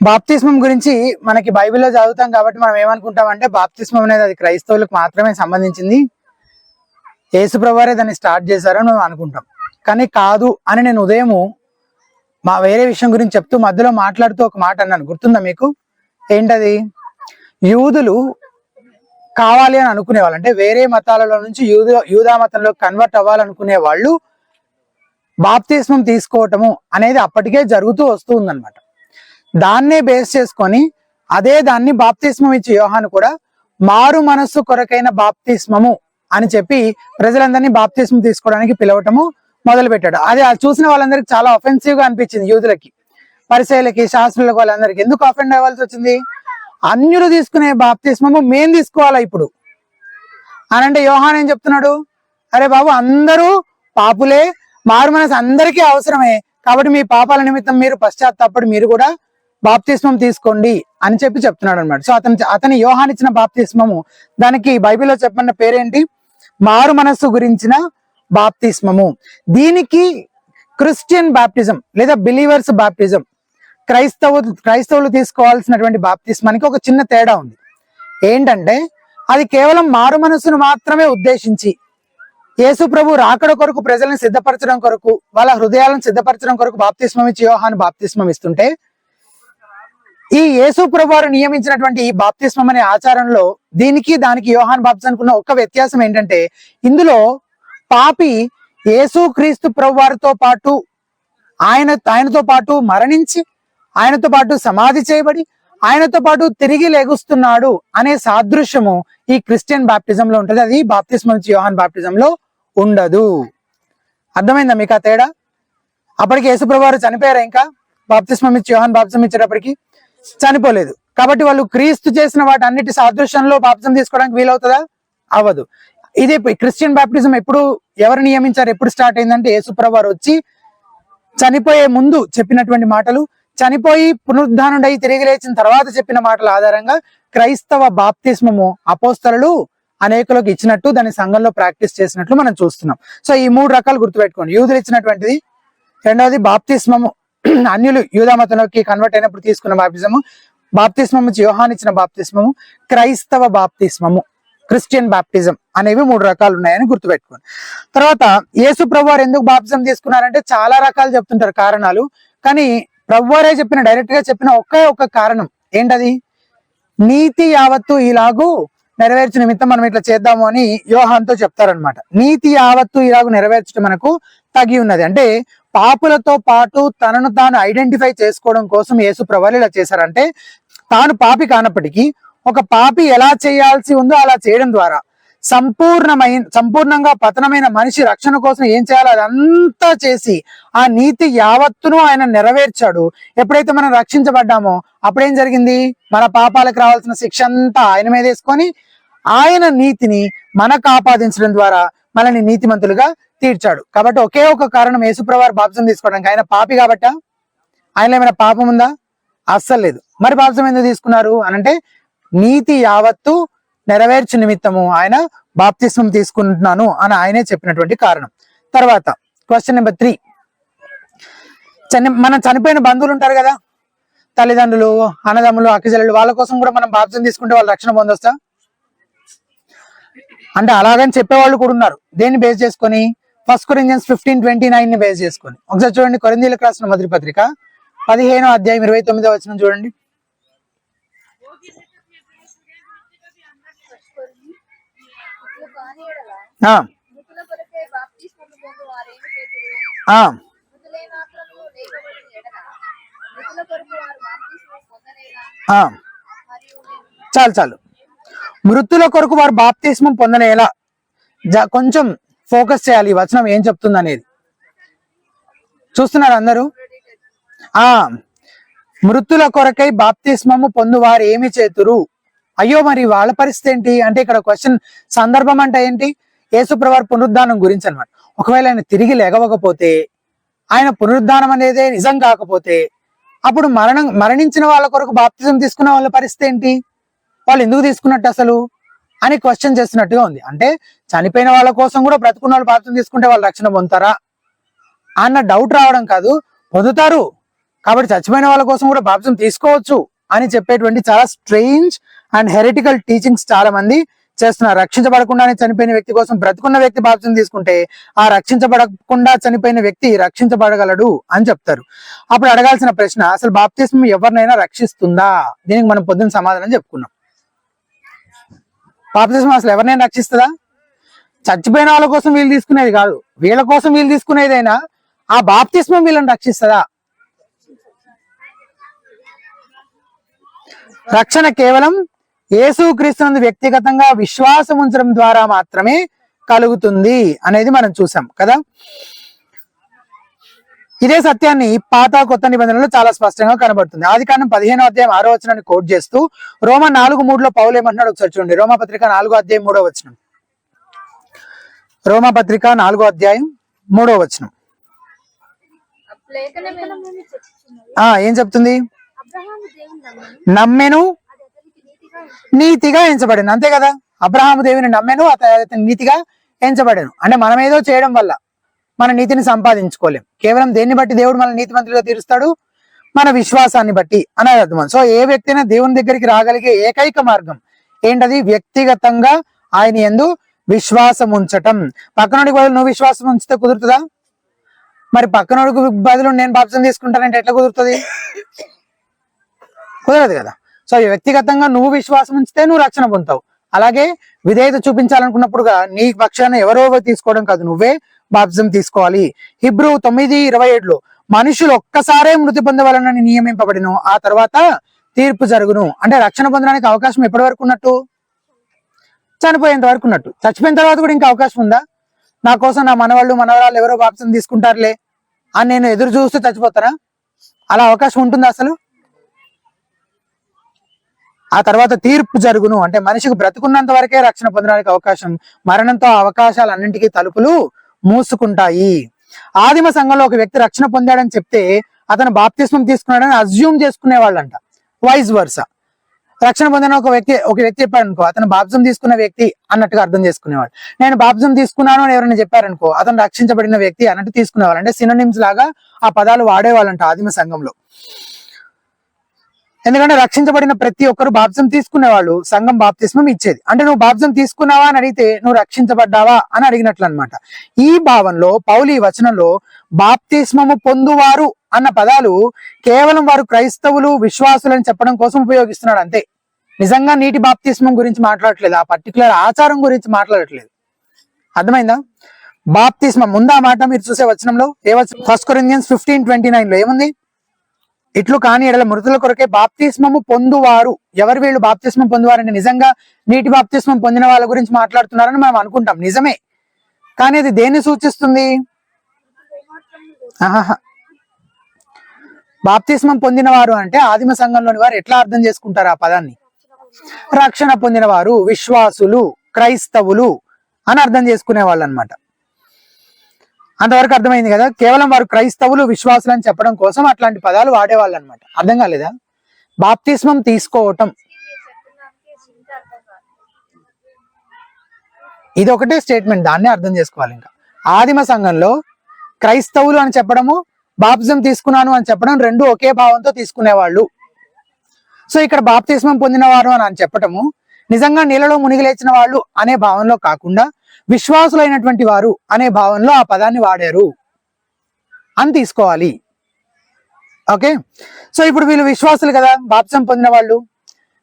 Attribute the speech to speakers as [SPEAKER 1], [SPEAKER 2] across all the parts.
[SPEAKER 1] బాప్తిస్మం గురించి మనకి బైబిల్లో చదువుతాం కాబట్టి మనం ఏమనుకుంటాం అంటే బాప్తిస్మం అనేది అది క్రైస్తవులకు మాత్రమే సంబంధించింది, యేసుప్రభువారే దాన్ని స్టార్ట్ చేశారని మనం అనుకుంటాం. కానీ కాదు అని నేను ఉదయము వేరే విషయం గురించి చెప్తూ మధ్యలో మాట్లాడుతూ ఒక మాట అన్నాను, గుర్తుందా మీకు? ఏంటది? యూదులు కావాలి అని అనుకునేవాళ్ళు, అంటే వేరే మతాలలో నుంచి యూదా మతంలో కన్వర్ట్ అవ్వాలనుకునే వాళ్ళు బాప్తిస్మం తీసుకోవటము అనేది అప్పటికే జరుగుతూ వస్తూ ఉందన్నమాట. దాన్నే బేస్ చేసుకొని దాన్ని బాప్తిస్మం ఇచ్చే యోహాను కూడా మారు మనస్సు కొరకైన బాప్తిస్మము అని చెప్పి ప్రజలందరినీ బాప్తిస్మం తీసుకోవడానికి పిలవటము మొదలు పెట్టాడు. అది చూసిన వాళ్ళందరికీ చాలా అఫెన్సివ్ గా అనిపించింది, యూదులకి, పరిసయ్యులకి, శాస్త్రులకు, వాళ్ళందరికీ. ఎందుకు అఫెండ్ అవ్వాల్సి వచ్చింది? అన్యులు తీసుకునే బాప్తిస్మము మేం తీసుకోవాలా ఇప్పుడు అని అంటే యోహాన్ ఏం చెప్తున్నాడు? అరే బాబు, అందరూ పాపులే, మారు మనసు అందరికీ అవసరమే, కాబట్టి మీ పాపాల నిమిత్తం మీరు పశ్చాత్తాపడి మీరు కూడా బాప్తిస్మం తీసుకోండి అని చెప్పి చెప్తున్నాడు అనమాట. సో అతని యోహాన్ ఇచ్చిన బాప్తిస్మము, దానికి బైబిల్లో చెప్పిన పేరేంటి? మారు మనస్సు గురించిన బాప్తిస్మము. దీనికి క్రిస్టియన్ బాప్టిజం లేదా బిలీవర్స్ బాప్టిజం, క్రైస్తవులు తీసుకోవాల్సినటువంటి బాప్తిస్మానికి ఒక చిన్న తేడా ఉంది. ఏంటంటే అది కేవలం మారు మనస్సును మాత్రమే ఉద్దేశించి యేసు ప్రభు రాకడ కొరకు ప్రజలను సిద్ధపరచడం కొరకు, వాళ్ళ హృదయాలను సిద్ధపరచడం కొరకు బాప్తిస్మం ఇచ్చి యోహాను బాప్తిస్మం ఇస్తుంటే, ఈ యేసు ప్రభు వారు నియమించినటువంటి ఈ బాప్తిస్మం అనే ఆచారంలో దానికి యోహాన్ బాప్తిస్మానికి ఉన్న ఒక్క వ్యత్యాసం ఏంటంటే, ఇందులో పాపి యేసు క్రీస్తు ప్రభు వారితో పాటు ఆయనతో పాటు మరణించి, ఆయనతో పాటు సమాధి చేయబడి, ఆయనతో పాటు తిరిగి లెగుస్తున్నాడు అనే సాదృశ్యము ఈ క్రిస్టియన్ బాప్టిజంలో ఉంటుంది. అది బాప్తిస్మం ఇచ్చి యోహాన్ బాప్టిజంలో ఉండదు. అర్థమైందా మీకు ఆ తేడా? అప్పటికి యేసుప్రభు వారు చనిపోయారా? ఇంకా బాప్తిస్మం ఇచ్చి యోహాన్ బాప్తిజం ఇచ్చేటప్పటికి చనిపోలేదు. కాబట్టి వాళ్ళు క్రీస్తు చేసిన వాటి అన్నిటి సాదృశ్యంలో బాప్తిజం తీసుకోవడానికి వీలవుతుందా? అవ్వదు. ఇదే క్రిస్టియన్ బాప్టిజం ఎప్పుడు ఎవరు నియమించారు, ఎప్పుడు స్టార్ట్ అయిందంటే యేసుప్రభు వారు వచ్చి చనిపోయే ముందు చెప్పినటువంటి మాటలు, చనిపోయి పునరుద్ధానుడై తిరిగి లేచిన తర్వాత చెప్పిన మాటల ఆధారంగా క్రైస్తవ బాప్తిస్మము అపోస్తలులు అనేకులకు ఇచ్చినట్టు, దాని సంఘంలో ప్రాక్టీస్ చేసినట్లు మనం చూస్తున్నాం. సో ఈ మూడు రకాలు గుర్తుపెట్టుకోండి. యూదులు ఇచ్చినటువంటిది, రెండవది బాప్తిస్మము అన్యులు యూదా మతంలోకి కన్వర్ట్ అయినప్పుడు తీసుకున్న బాప్తిస్మము యోహాన్ ఇచ్చిన బాప్తిస్మము, క్రైస్తవ బాప్తిస్మము, క్రిస్టియన్ బాప్టిజం అనేవి మూడు రకాలు ఉన్నాయని గుర్తుపెట్టుకోండి. తర్వాత యేసు ప్రభువారు ఎందుకు బాప్తిజం తీసుకున్నారంటే చాలా రకాలు చెప్తుంటారు కారణాలు, కానీ ప్రభువారే డైరెక్ట్ గా చెప్పిన ఒక్క కారణం ఏంటది? నీతి యావత్తు ఇలాగూ నెరవేర్చు నిమిత్తం మనం ఇట్లా చేద్దాము అని యోహాన్తో చెప్తారనమాట. నీతి యావత్తు ఇలాగూ నెరవేర్చడం మనకు తగి ఉన్నది. అంటే పాపులతో పాటు తనను తాను ఐడెంటిఫై చేసుకోవడం కోసం యేసు ప్రభువారు ఇలా చేశారంటే, తాను కానప్పటికీ ఒక పాపి ఎలా చేయాల్సి ఉందో అలా చేయడం ద్వారా సంపూర్ణంగా పతనమైన మనిషి రక్షణ కోసం ఏం చేయాలో అదంతా చేసి ఆ నీతి యావత్తును ఆయన నెరవేర్చాడు. ఎప్పుడైతే మనం రక్షించబడ్డామో అప్పుడేం జరిగింది? మన పాపాలకు రావాల్సిన శిక్ష అంతా ఆయన మీద వేసుకొని ఆయన నీతిని మనకు ఆపాదించడం ద్వారా మనల్ని నీతిమంతులుగా తీర్చాడు. కాబట్టి ఒకే ఒక కారణం యేసుప్రభువు వారు బాప్తిజం తీసుకోవడానికి, ఆయన పాపి కాబట్ట? ఆయనలో ఏమైనా పాపం ఉందా? అస్సలు లేదు. మరి బాప్తిజం ఎందుకు తీసుకున్నారు అనంటే, నీతి యావత్తు నెరవేర్చు నిమిత్తము ఆయన బాప్తిస్మం తీసుకుంటున్నాను అని ఆయనే చెప్పినటువంటి కారణం. తర్వాత క్వశ్చన్ నెంబర్ 3, మనం చనిపోయిన బంధువులు ఉంటారు కదా, తల్లిదండ్రులు, అన్నదమ్ములు, అక్కచెల్లెలు, వాళ్ళ కోసం కూడా మనం బాప్తిజం తీసుకుంటే వాళ్ళు రక్షణ పొందొచ్చా అంటే అలాగని చెప్పేవాళ్ళు కూడా ఉన్నారు. దేన్ని బేస్ చేసుకొని? 1 Corinthians 15:29 బేస్ చేసుకొని. ఒకసారి చూడండి, కొరింథీయులకు రాసిన మొదటి పత్రిక 15వ అధ్యాయం 29వ వచనం చూడండి. చాలు మృతుల కొరకు వారు బాప్తిస్మం పొందనేలా. కొంచెం ఫోకస్ చేయాలి ఈ వచనం ఏం చెప్తుంది అనేది. చూస్తున్నారు అందరూ? మృతుల కొరకై బాప్తిస్మము పొందువారు ఏమి చేతురు? అయ్యో, మరి వాళ్ళ పరిస్థితి ఏంటి అంటే, ఇక్కడ క్వశ్చన్ సందర్భం అంటే ఏంటి? యేసుప్రభువు వారి పునరుద్ధానం గురించి అనమాట. ఒకవేళ ఆయన తిరిగి లేగవకపోతే, ఆయన పునరుద్ధానం అనేది నిజం కాకపోతే, అప్పుడు మరణించిన వాళ్ళ కొరకు బాప్తిజం తీసుకున్న వాళ్ళ పరిస్థితి ఏంటి? వాళ్ళు ఎందుకు తీసుకున్నట్టు అసలు అని క్వశ్చన్ చేస్తున్నట్టుగా ఉంది. అంటే చనిపోయిన వాళ్ళ కోసం కూడా బ్రతుకున్న వాళ్ళు బాప్తిజం తీసుకుంటే వాళ్ళు రక్షణ పొందుతారా అన్న డౌట్ రావడం కాదు, పొందుతారు. కాబట్టి చచ్చిపోయిన వాళ్ళ కోసం కూడా బాప్తిజం తీసుకోవచ్చు అని చెప్పేటువంటి చాలా స్ట్రేంజ్ అండ్ హెరిటికల్ టీచింగ్స్ చాలా మంది చేస్తున్నారు. రక్షించబడకుండానే చనిపోయిన వ్యక్తి కోసం బ్రతుకున్న వ్యక్తి బాప్తిజం తీసుకుంటే ఆ రక్షించబడకుండా చనిపోయిన వ్యక్తి రక్షించబడగలడు అని చెప్తారు. అప్పుడు అడగాల్సిన ప్రశ్న, అసలు బాప్తిజం ఎవరినైనా రక్షిస్తుందా? దీనికి మనం పొద్దున్న సమాధానం చెప్పుకున్నాం. బాప్తిజం అసలు ఎవరినైనా రక్షిస్తుందా? చచ్చిపోయిన వాళ్ళ కోసం వీళ్ళు తీసుకునేది కాదు, వీళ్ళ కోసం వీళ్ళు తీసుకునేదైనా ఆ బాప్తిస్మం వీళ్ళని రక్షిస్తుందా? రక్షణ కేవలం యేసుక్రీస్తునందు వ్యక్తిగతంగా విశ్వాసం ఉంచడం ద్వారా మాత్రమే కలుగుతుంది అనేది మనం చూసాం కదా. ఇదే సత్యాన్ని పాత కొత్త నిబంధనలో చాలా స్పష్టంగా కనబడుతుంది. ఆదికాండం 15వ అధ్యాయం 6వ వచనాన్ని కోట్ చేస్తూ రోమా 4:3 పౌలు ఏమంటున్నాడు ఒకసారి చూడండి. రోమాపత్రిక 4వ అధ్యాయం 3వ వచనం. రోమాపత్రిక 4వ అధ్యాయం 3వ వచనం ఏం చెప్తుంది? నమ్మెను నీతిగా ఎంచబడను. అంతే కదా, అబ్రహాము దేవుని నమ్మెను అతను నీతిగా ఎంచబడను. అంటే మనం ఏదో చేయడం వల్ల మన నీతిని సంపాదించుకోలేం. కేవలం దేన్ని బట్టి దేవుడు మన నీతిమంతులుగా తీరుస్తాడు? మన విశ్వాసాన్ని బట్టి అనేది అర్థం. సో ఏ వ్యక్తి అయినా దేవుని దగ్గరికి రాగలిగే ఏకైక మార్గం ఏంటది? వ్యక్తిగతంగా ఆయన యందు విశ్వాసం ఉంచటం. పక్కనోడికి బదులు నువ్వు విశ్వాసం ఉంచితే కుదురుతుందా? మరి పక్కనోడికి బదులు నేను బాప్తిజం తీసుకుంటానంటే ఎట్లా కుదురుతుంది? కుదరదు కదా. సో వ్యక్తిగతంగా నువ్వు విశ్వాసం ఉంచితే నువ్వు రక్షణ పొందుతావు. అలాగే విధేయత చూపించాలనుకున్నప్పుడుగా నీ పక్షాన ఎవరో తీసుకోవడం కాదు, నువ్వే బాప్తిజం తీసుకోవాలి. హెబ్రీ 9:27 మనుషులు ఒక్కసారే మృతి పొందవలనని నియమింపబడిను, ఆ తర్వాత తీర్పు జరుగును. అంటే రక్షణ పొందడానికి అవకాశం ఎప్పటి వరకు ఉన్నట్టు? చనిపోయేంత వరకు ఉన్నట్టు. చచ్చిపోయిన తర్వాత కూడా ఇంకా అవకాశం ఉందా? నా కోసం నా మనవాళ్ళు మనవరాళ్ళు ఎవరో బాప్తిజం తీసుకుంటారులే అని నేను ఎదురు చూస్తూ చచ్చిపోతానా? అలా అవకాశం ఉంటుందా అసలు? ఆ తర్వాత తీర్పు జరుగును. అంటే మనిషికి బ్రతుకున్నంత వరకే రక్షణ పొందడానికి అవకాశం, మరణంతో అవకాశాలన్నింటికీ తలుపులు మూసుకుంటాయి. ఆదిమ సంఘంలో ఒక వ్యక్తి రక్షణ పొందాడని చెప్తే అతను బాప్తిస్మం తీసుకున్నాడని అజ్యూమ్ చేసుకునేవాళ్ళంట. వైస్ వర్సా, రక్షణ పొందిన ఒక వ్యక్తి చెప్పాడు అనుకో, అతను బాప్తిజం తీసుకున్న వ్యక్తి అన్నట్టుగా అర్థం చేసుకునేవాడు. నేను బాప్తిజం తీసుకున్నాను అని ఎవరైనా చెప్పారనుకో, అతను రక్షించబడిన వ్యక్తి అన్నట్టు తీసుకునేవాళ్ళు. అంటే సినోనిమ్స్ లాగా ఆ పదాలు వాడేవాళ్ళంట ఆదిమ సంఘంలో. ఎందుకంటే రక్షించబడిన ప్రతి ఒక్కరు బాప్తిజం తీసుకునేవాళ్ళు, సంఘం బాప్తిస్మం ఇచ్చేది. అంటే నువ్వు బాప్తిజం తీసుకున్నావా అని అడిగితే నువ్వు రక్షించబడ్డావా అని అడిగినట్లు అనమాట. ఈ భావనలో పౌలు ఈ వచనంలో బాప్తిస్మము పొందువారు అన్న పదాలు కేవలం వారు క్రైస్తవులు విశ్వాసులని చెప్పడం కోసం ఉపయోగిస్తున్నాడు అంతే. నిజంగా నీటి బాప్తిస్మం గురించి మాట్లాడట్లేదు, ఆ పర్టికులర్ ఆచారం గురించి మాట్లాడట్లేదు. అర్థమైందా? బాప్తిస్మం ముందు ఆ మాట మీరు చూసే వచనంలో ఏ వచనం? 1 Corinthians 15:29 ఏముంది? ఇట్లు కాని ఎడల మృతుల కొరకే బాప్తిస్మము పొందువారు. ఎవరు వీళ్ళు బాప్తిస్మం పొందువారు అంటే నిజంగా నీటి బాప్తిస్మం పొందిన వాళ్ళ గురించి మాట్లాడుతున్నారని మనం అనుకుంటాం, నిజమే. కానీ అది దేన్ని సూచిస్తుంది? బాప్తిస్మం పొందిన వారు అంటే ఆదిమ సంఘంలోని వారు ఎట్లా అర్థం చేసుకుంటారు ఆ పదాన్ని? రక్షణ పొందిన వారు, విశ్వాసులు, క్రైస్తవులు అని అర్థం చేసుకునే వాళ్ళు అనమాట. అంతవరకు అర్థమైంది కదా. కేవలం వారు క్రైస్తవులు విశ్వాసులు అని చెప్పడం కోసం అట్లాంటి పదాలు వాడేవాళ్ళు అనమాట. అర్థం కాలేదా? బాప్తిస్మం తీసుకోవటం ఇది ఒకటే స్టేట్మెంట్, దాన్నే అర్థం చేసుకోవాలి. ఇంకా ఆదిమ సంఘంలో క్రైస్తవులు అని చెప్పడము, బాప్తిజం తీసుకున్నాను అని చెప్పడం రెండు ఒకే భావంతో తీసుకునేవాళ్ళు. సో ఇక్కడ బాప్తిస్మం పొందిన వారు అని చెప్పటము నిజంగా నీళ్ళలో మునిగి లేచిన వాళ్ళు అనే భావంలో కాకుండా విశ్వాసులైనటువంటి వారు అనే భావంలో ఆ పదాన్ని వాడారు అని తీసుకోవాలి. ఓకే, సో ఇప్పుడు వీళ్ళు విశ్వాసులు కదా, బాప్తిజం పొందిన వాళ్ళు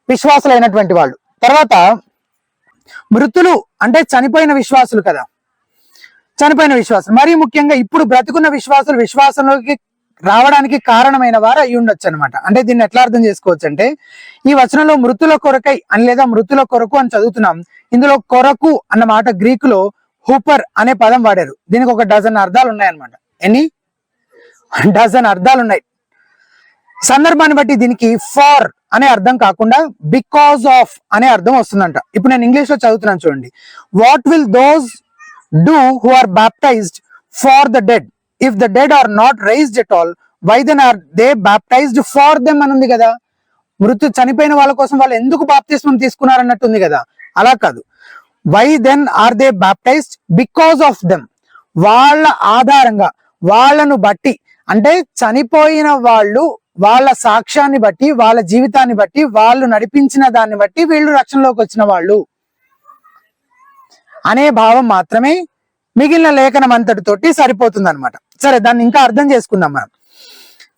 [SPEAKER 1] విశ్వాసులైనటువంటి వాళ్ళు. తర్వాత మృతులు అంటే చనిపోయిన విశ్వాసులు కదా, చనిపోయిన విశ్వాసులు. మరీ ముఖ్యంగా ఇప్పుడు బ్రతుకున్న విశ్వాసులు విశ్వాసంలోకి రావడానికి కారణమైన వారు అయి ఉండొచ్చు అనమాట. అంటే దీన్ని ఎట్లా అర్థం చేసుకోవచ్చు అంటే, ఈ వచనంలో మృతుల కొరకై అని లేదా మృతుల కొరకు అని చదువుతున్నాం. ఇందులో కొరకు అన్న మాట గ్రీకులో హూపర్ అనే పదం వాడారు. దీనికి ఒక డజన్ అర్థాలు ఉన్నాయన్నమాట. ఎన్ని డజన్ అర్థాలు ఉన్నాయి. సందర్భాన్ని బట్టి దీనికి ఫార్ అనే అర్థం కాకుండా బికాస్ ఆఫ్ అనే అర్థం వస్తుందంట. ఇప్పుడు నేను ఇంగ్లీష్ లో చదువుతున్నాను చూడండి. What will those do who are baptized for the dead if the dead are not raised at all why then are they baptized for them అని ఉంది కదా. మృత్యు చనిపోయిన వాళ్ళ కోసం వాళ్ళు ఎందుకు బాప్తిస్మం తీసుకున్నారన్నట్టు ఉంది కదా. అలా కాదు. Why then are they baptized because of them, వాళ్ళ ఆధారంగా వాళ్ళను బట్టి. అంటే చనిపోయిన వాళ్ళు వాళ్ళ సాక్ష్యాన్ని బట్టి, వాళ్ళ జీవితాన్ని బట్టి, వాళ్ళు నడిపించిన దాన్ని బట్టి వీళ్ళు రక్షణలోకి వచ్చిన వాళ్ళు అనే భావం మాత్రమే మిగిలిన లేఖనం అంతటితోటి సరిపోతుంది అనమాట. సరే, దాన్ని ఇంకా అర్థం చేసుకుందాం మనం.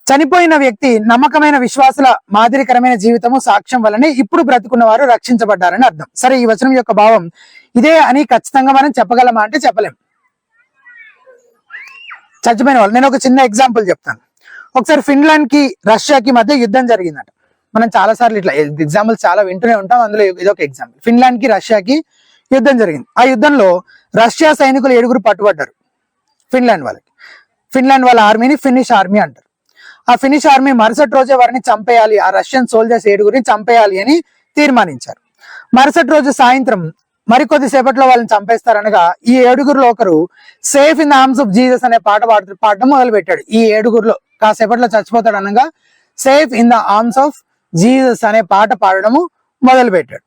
[SPEAKER 1] చనిపోయిన వ్యక్తి నమ్మకమైన విశ్వాసుల మాదిరికరమైన జీవితము సాక్ష్యం వల్లనే ఇప్పుడు బ్రతుకున్న వారు రక్షించబడ్డారని అర్థం. సరే, ఈ వచనం యొక్క భావం ఇదే అని ఖచ్చితంగా మనం చెప్పగలమా అంటే చెప్పలేం. చచ్చిపోయిన వాళ్ళు, నేను ఒక చిన్న ఎగ్జాంపుల్ చెప్తాను. ఒకసారి ఫిన్లాండ్ కి రష్యాకి మధ్య యుద్ధం జరిగిందట. మనం చాలా సార్లు ఇట్లా ఎగ్జాంపుల్స్ చాలా వింటూనే ఉంటాం, అందులో ఇదొక ఎగ్జాంపుల్. ఫిన్లాండ్ కి రష్యాకి యుద్ధం జరిగింది. ఆ యుద్ధంలో రష్యా సైనికులు 7 పట్టుబడ్డారు ఫిన్లాండ్ వాళ్ళకి. ఫిన్లాండ్ వాళ్ళ ఆర్మీని ఫినిష్ ఆర్మీ అంటారు. ఆ ఫినిష్ ఆర్మీ మరుసటి రోజే వారిని చంపేయాలి, ఆ రష్యన్ సోల్జర్స్ 7 చంపేయాలి అని తీర్మానించారు. మరుసటి రోజు సాయంత్రం మరికొద్ది సేపట్లో వాళ్ళని చంపేస్తారనగా ఈ 7 ఒకరు safe in the arms of Jesus అనే పాట పాడడం మొదలు పెట్టాడు. ఈ 7 కాసేపట్లో చచ్చిపోతాడు అనగా safe in the arms of Jesus అనే పాట పాడడము మొదలు పెట్టాడు.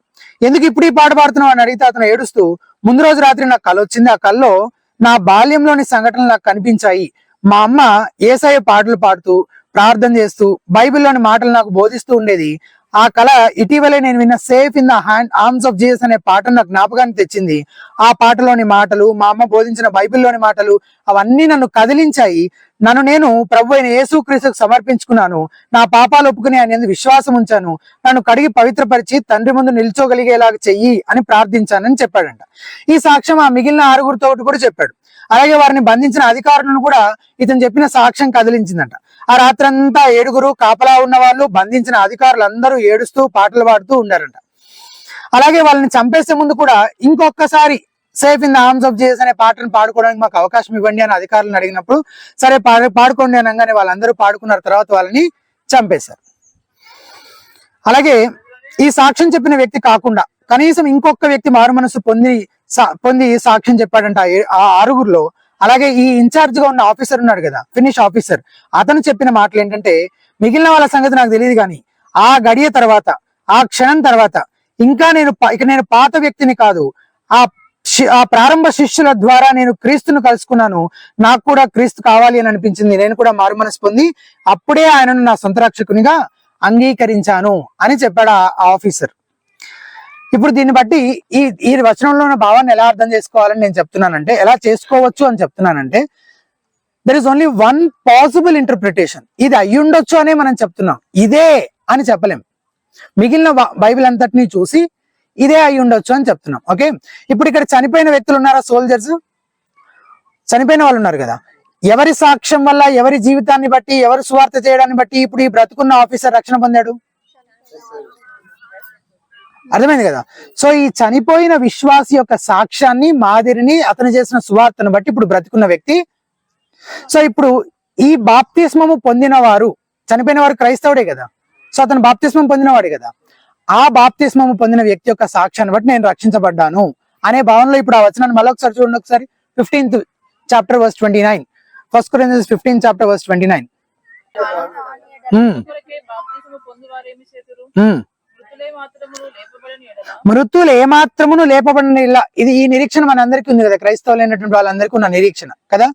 [SPEAKER 1] ఎందుకు ఇప్పుడు ఈ పాట పాడుతున్నావు అని అడిగితే అతను ఏడుస్తూ, ముందు రోజు రాత్రి నాకు కల వచ్చింది, ఆ కల్లో నా బాల్యంలోని సంఘటనలు నాకు కనిపించాయి. మా అమ్మ యేసయ్య పాటలు పాడుతూ ప్రార్థన చేస్తూ బైబిల్లోని మాటలు నాకు బోధిస్తూ ఉండేది. ఆ కళ ఇటీవలే నేను విన్న safe in the arms of Jesus అనే పాట నాకు జ్ఞాపకాన్ని తెచ్చింది. ఆ పాటలోని మాటలు, మా అమ్మ బోధించిన బైబిల్లోని మాటలు అవన్నీ నన్ను కదిలించాయి. నన్ను నేను ప్రభు అయిన యేసుక్రీస్తుకు సమర్పించుకున్నాను. నా పాపాలు ఒప్పుకుని ఆయన విశ్వాసం ఉంచాను. నన్ను కడిగి పవిత్రపరిచి తండ్రి ముందు నిల్చోగలిగేలాగా చెయ్యి అని ప్రార్థించానని చెప్పాడంట. ఈ సాక్ష్యం ఆ మిగిలిన 6 కూడా చెప్పాడు. అలాగే వారిని బంధించిన అధికారులను కూడా ఇతను చెప్పిన సాక్ష్యం కదిలించిందంట. ఆ రాత్రంతా 7 కాపలా ఉన్న వాళ్ళు, బంధించిన అధికారులు అందరూ ఏడుస్తూ పాటలు పాడుతూ ఉండారంట. అలాగే వాళ్ళని చంపేసే ముందు కూడా ఇంకొకసారి safe in the arms of Jesus అనే పాటను పాడుకోవడానికి మాకు అవకాశం ఇవ్వండి అని అధికారులను అడిగినప్పుడు సరే పాడుకోండి అనగానే వాళ్ళందరూ పాడుకున్న తర్వాత వాళ్ళని చంపేశారు. అలాగే ఈ సాక్ష్యం చెప్పిన వ్యక్తి కాకుండా కనీసం ఇంకొక వ్యక్తి మారు మనసు పొంది సాక్ష్యం చెప్పాడంట ఆ 6 అలాగే ఈ ఇన్ఛార్జ్ గా ఉన్న ఆఫీసర్ ఉన్నాడు కదా, ఫినిష్ ఆఫీసర్, అతను చెప్పిన మాటలు ఏంటంటే, మిగిలిన వాళ్ళ సంగతి నాకు తెలియదు కానీ ఆ గడియ తర్వాత, ఆ క్షణం తర్వాత ఇంకా నేను పాత వ్యక్తిని కాదు, ఆ ప్రారంభ శిష్యుల ద్వారా నేను క్రీస్తును కలుసుకున్నాను. నాకు కూడా క్రీస్తు కావాలి అని అనిపించింది. నేను కూడా మారు మనసు పొంది అప్పుడే ఆయనను నా సొంత రక్షకునిగా అంగీకరించాను అని చెప్పాడు ఆ ఆఫీసర్. ఇప్పుడు దీన్ని బట్టి ఈ వచనంలో ఉన్న భావాన్ని ఎలా అర్థం చేసుకోవాలని నేను చెప్తున్నానంటే, ఎలా చేసుకోవచ్చు అని చెప్తున్నానంటే, there is only one possible interpretation. ఇది అయ్యుండొచ్చు అనే మనం చెప్తున్నాం, ఇదే అని చెప్పలేం. మిగిలిన బైబిల్ అంతటినీ చూసి ఇదే అయి ఉండొచ్చు అని చెప్తున్నాం. ఓకే, ఇప్పుడు ఇక్కడ చనిపోయిన వ్యక్తులు ఉన్నారా? సోల్జర్స్, చనిపోయిన వాళ్ళు ఉన్నారు కదా. ఎవరి సాక్ష్యం వల్ల, ఎవరి జీవితాన్ని బట్టి, ఎవరు సువార్త చేయడాన్ని బట్టి ఇప్పుడు ఈ బ్రతుకున్న ఆఫీసర్ రక్షణ పొందాడు? అర్థమైంది కదా. సో ఈ చనిపోయిన విశ్వాసి యొక్క సాక్ష్యాన్ని, మాదిరిని, అతను చేసిన సువార్తను బట్టి ఇప్పుడు బ్రతుకున్న వ్యక్తి. సో ఇప్పుడు ఈ బాప్తిస్మము పొందిన వారు, చనిపోయిన వారు క్రైస్తవుడే కదా, సో అతను బాప్తిస్మం పొందినవాడే కదా. ఆ బాప్తిస్మము పొందిన వ్యక్తి యొక్క సాక్ష్యాన్ని బట్టి నేను రక్షించబడ్డాను అనే భావనలో ఇప్పుడు ఆ వచనాన్ని మళ్ళీ ఒకసారి చూడండి. ఒకసారి 15th chapter verse 29, 1 Corinthians 15th chapter verse 29. మృతులు ఏమాత్రమును లేపబడిన ఇలా, ఇది ఈ నిరీక్షణ మన అందరికీ ఉంది కదా, క్రైస్తవులైనటువంటి వాళ్ళందరికీ ఉన్న నిరీక్షణ కదా.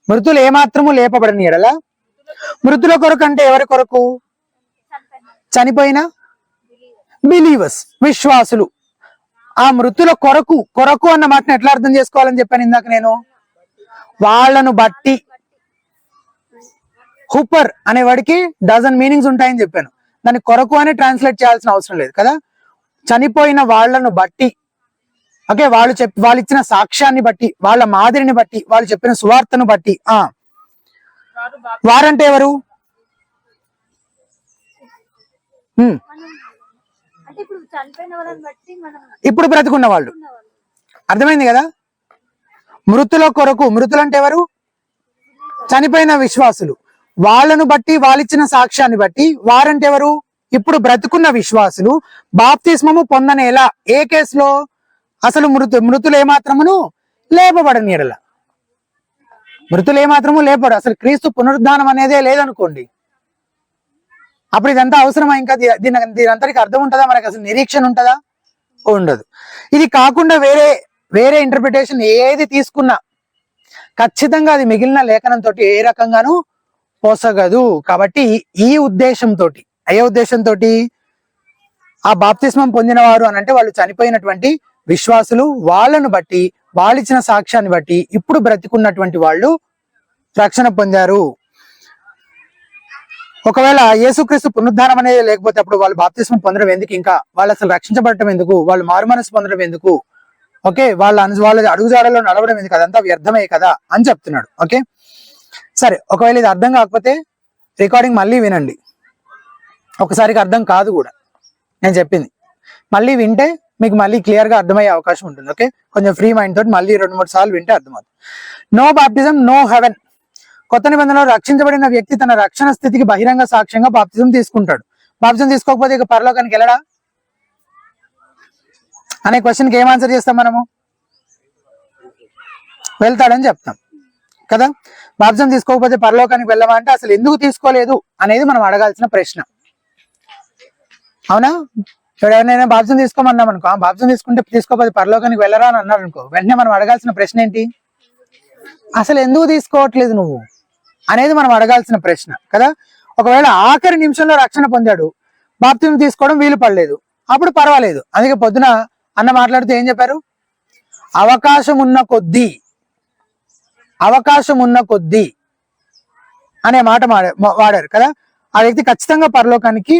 [SPEAKER 1] మృతులు ఏమాత్రము లేపబడిన ఎడల, మృతుల కొరకు అంటే ఎవరి కొరకు? చనిపోయిన బిలీవర్స్, విశ్వాసులు. ఆ మృతుల కొరకు అన్న మాటను ఎట్లా అర్థం చేసుకోవాలని చెప్పాను ఇందాక నేను? వాళ్ళను బట్టి. హూపర్ అనే వాడికి డజన్ మీనింగ్స్ ఉంటాయని చెప్పాను. దాన్ని కొరకు అని ట్రాన్స్లేట్ చేయాల్సిన అవసరం లేదు కదా. చనిపోయిన వాళ్ళను బట్టి, ఓకే, వాళ్ళు ఇచ్చిన సాక్ష్యాన్ని బట్టి, వాళ్ళ మాదిరిని బట్టి, వాళ్ళు చెప్పిన సువార్తను బట్టి. వారంటే ఎవరు? ఇప్పుడు బ్రతుకున్న వాళ్ళు. అర్థమైంది కదా. మృతుల కొరకు, మృతులు అంటే ఎవరు? చనిపోయిన విశ్వాసులు. వాళ్ళను బట్టి, వాళ్ళిచ్చిన సాక్ష్యాన్ని బట్టి, వారంటే ఎవరు? ఇప్పుడు బ్రతుకున్న విశ్వాసులు. బాప్తిస్మము పొందనేలా, ఏ కేసులో? అసలు మృతులు ఏమాత్రమును లేపబడని ఎడల. మృతులు ఏమాత్రము లేపడు, అసలు క్రీస్తు పునరుద్ధానం అనేదే లేదనుకోండి, అప్పుడు ఇదంతా అవసరమా? ఇంకా దీని అంతటికి అర్థం ఉంటుందా? మనకి అసలు నిరీక్షణ ఉంటుందా? ఉండదు. ఇది కాకుండా వేరే ఇంటర్ప్రిటేషన్ ఏది తీసుకున్నా ఖచ్చితంగా అది మిగిలిన లేఖనంతో ఏ రకంగానూ పోసగదు. కాబట్టి ఈ ఉద్దేశంతో, ఏ ఉద్దేశంతో ఆ బాప్తిస్మం పొందిన వారు అని అంటే వాళ్ళు చనిపోయినటువంటి విశ్వాసులు, వాళ్ళను బట్టి వాళ్ళు ఇచ్చిన సాక్ష్యాన్ని బట్టి ఇప్పుడు బ్రతికున్నటువంటి వాళ్ళు రక్షణ పొందారు. ఒకవేళ యేసుక్రీస్తు పునరుద్ధానం అనేది లేకపోతే అప్పుడు వాళ్ళు బాప్తిస్మం పొందడం ఎందుకు, ఇంకా వాళ్ళు అసలు రక్షించబడటం ఎందుకు, వాళ్ళు మారుమనసు పొందడం ఎందుకు, ఓకే, వాళ్ళ అడుగుజాడలో నడవడం ఎందుకు, అదంతా వ్యర్థమే కదా అని చెప్తున్నాడు. ఓకే సరే, ఒకవేళ ఇది అర్థం కాకపోతే రికార్డింగ్ మళ్ళీ వినండి. ఒకసారికి అర్థం కాదు కూడా నేను చెప్పింది, మళ్ళీ వింటే మీకు మళ్ళీ క్లియర్ గా అర్థమయ్యే అవకాశం ఉంటుంది. ఓకే, కొంచెం ఫ్రీ మైండ్ తోటి మళ్ళీ 2-3 సార్లు వింటే అర్థమవుతుంది. No baptism no heaven. కొత్త నిబంధనలో రక్షించబడిన వ్యక్తి తన రక్షణ స్థితికి బహిరంగ సాక్ష్యంగా బాప్తిజం తీసుకుంటాడు. బాప్తిజం తీసుకోకపోతే ఇక పరలోకానికి వెళ్ళడా అనే క్వశ్చన్కి ఏం ఆన్సర్ చేస్తాం మనము? వెళ్తాడని చెప్తాం కదా. బాప్తిజం తీసుకోకపోతే పరలోకానికి వెళ్ళమా అంటే అసలు ఎందుకు తీసుకోలేదు అనేది మనం అడగాల్సిన ప్రశ్న. అవునా? ఎవరైనా బాప్తిజం తీసుకోమన్నాం అనుకో, బాప్తిజం తీసుకోకపోతే పరలోకానికి వెళ్ళరా అని అన్నారు అనుకో, వెంటనే మనం అడగాల్సిన ప్రశ్న ఏంటి? అసలు ఎందుకు తీసుకోవట్లేదు నువ్వు అనేది మనం అడగాల్సిన ప్రశ్న కదా. ఒకవేళ ఆఖరి నిమిషంలో రక్షణ పొందాడు, బాప్తిజం తీసుకోవడం వీలు పడలేదు, అప్పుడు పర్వాలేదు. అందుకే పొద్దున అన్న మాట్లాడుతూ ఏం చెప్పారు? అవకాశం ఉన్న కొద్దీ అనే మాట వాడారు కదా. ఆ వ్యక్తి ఖచ్చితంగా పరలోకానికి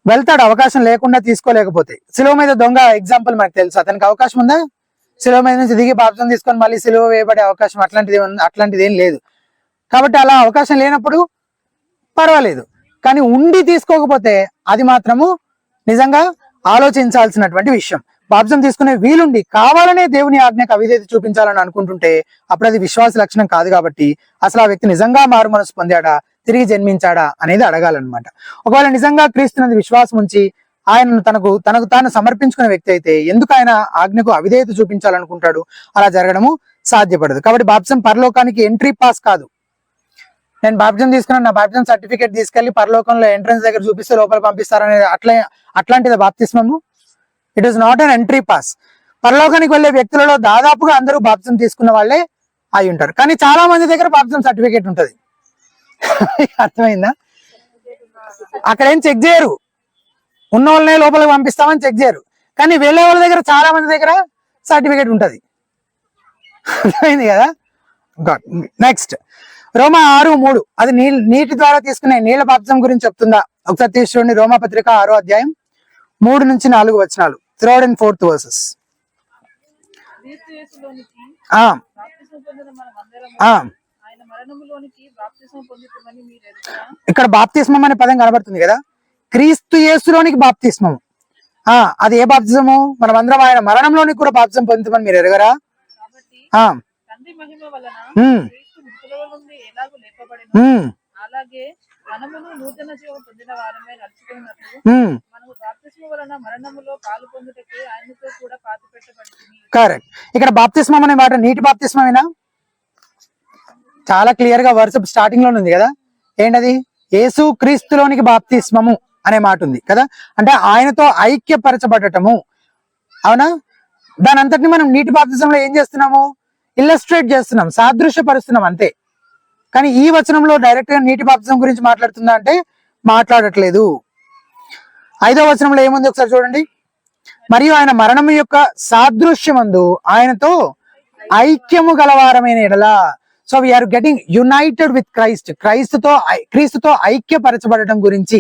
[SPEAKER 1] వెళ్తాడు, అవకాశం లేకుండా తీసుకోలేకపోతే. శిలువ మీద దొంగ ఎగ్జాంపుల్ మనకు తెలుసు, అతనికి అవకాశం ఉందా? శిలువ మీద నుంచి దిగి బాప్తిజం తీసుకొని మళ్ళీ శిలువ వేయబడే అవకాశం అట్లాంటిది ఏం లేదు. కాబట్టి అలా అవకాశం లేనప్పుడు పర్వాలేదు, కానీ ఉండి తీసుకోకపోతే అది మాత్రము నిజంగా ఆలోచించాల్సినటువంటి విషయం. బాప్తిజం తీసుకునే వీలుండి కావాలనే దేవుని ఆజ్ఞకు అవిధేయత చూపించాలని అనుకుంటుంటే అప్పుడు అది విశ్వాస లక్షణం కాదు. కాబట్టి అసలు ఆ వ్యక్తి నిజంగా మారు మనసు పొందాడా, తిరిగి జన్మించాడా అనేది అడగాలన్నమాట. ఒకవేళ నిజంగా క్రీస్తునందు విశ్వాసం ఉంచి ఆయన తనకు తాను సమర్పించుకునే వ్యక్తి అయితే ఎందుకు ఆయన ఆజ్ఞకు అవిధేయత చూపించాలనుకుంటాడు? అలా జరగడము సాధ్యపడదు. కాబట్టి బాప్తిజం పరలోకానికి ఎంట్రీ పాస్ కాదు. నేను బాప్తిజం తీసుకున్నాను, నా బాప్తిజం సర్టిఫికేట్ తీసుకెళ్లి పరలోకంలో ఎంట్రన్స్ దగ్గర చూపిస్తే లోపల పంపిస్తారనేది అట్లాంటిది బాప్తిస్మము. It is not an entry pass. పరలోకానికి వెళ్లే వ్యక్తులలో దాదాపుగా అందరూ బాప్తిజం తీసుకున్న వాళ్ళే అయి ఉంటారు, కానీ చాలా మంది దగ్గర బాప్తిజం సర్టిఫికేట్ ఉంటది. అర్థమైందా? అక్కడ ఏం చెక్ చేయరు, ఉన్న వాళ్ళనే లోపలికి పంపిస్తామని చెక్ చేయరు, కానీ వెళ్ళే వాళ్ళ దగ్గర చాలా మంది దగ్గర సర్టిఫికేట్ ఉంటది. అర్థమైంది కదా. నెక్స్ట్ రోమా 6:3 అది నీటి ద్వారా తీసుకునే నీళ్ళ బాప్తిజం గురించి చెప్తుందా? ఒకసారి తీసి చూడండి. రోమా పత్రిక 6వ అధ్యాయం 3-4 వచనాలు, 3rd and 4th verses. ఇక్కడ బాప్తిస్మం అనే పదం కనబడుతుంది కదా. క్రీస్తు యేసులోనికి బాప్తిస్మం, అది ఏ బాప్తిజము? మనం అందరం ఆయన మరణంలోనికి కూడా బాప్తిజం పొందుతామని మీరు ఎరగరా? కరెక్ట్. ఇక్కడ బాప్తిస్మం అనే మాట నీటి బాప్తిస్మమేనా? చాలా క్లియర్ గా వర్స్ స్టార్టింగ్ లో ఉంది కదా. ఏంటది? యేసు క్రీస్తులోనికి బాప్తిస్మము అనే మాట ఉంది కదా. అంటే ఆయనతో ఐక్యపరచబడటము. అవునా? దాని అంతటిని మనం నీటి బాప్తిజంలో ఏం చేస్తున్నాము? ఇల్లస్ట్రేట్ చేస్తున్నాం, సాదృశ్యపరుస్తున్నాం అంతే. కానీ ఈ వచనంలో డైరెక్ట్ గా నీటి బాప్తిజం గురించి మాట్లాడుతుందా అంటే మాట్లాడట్లేదు. 5వ వచనంలో ఏముంది ఒకసారి చూడండి. మరియు ఆయన మరణం యొక్క సాదృశ్యమందు ఆయనతో ఐక్యము గలవారమైన ఎడలా. So we are getting united with Christ. క్రీస్తుతో ఐక్యపరచబడటం గురించి,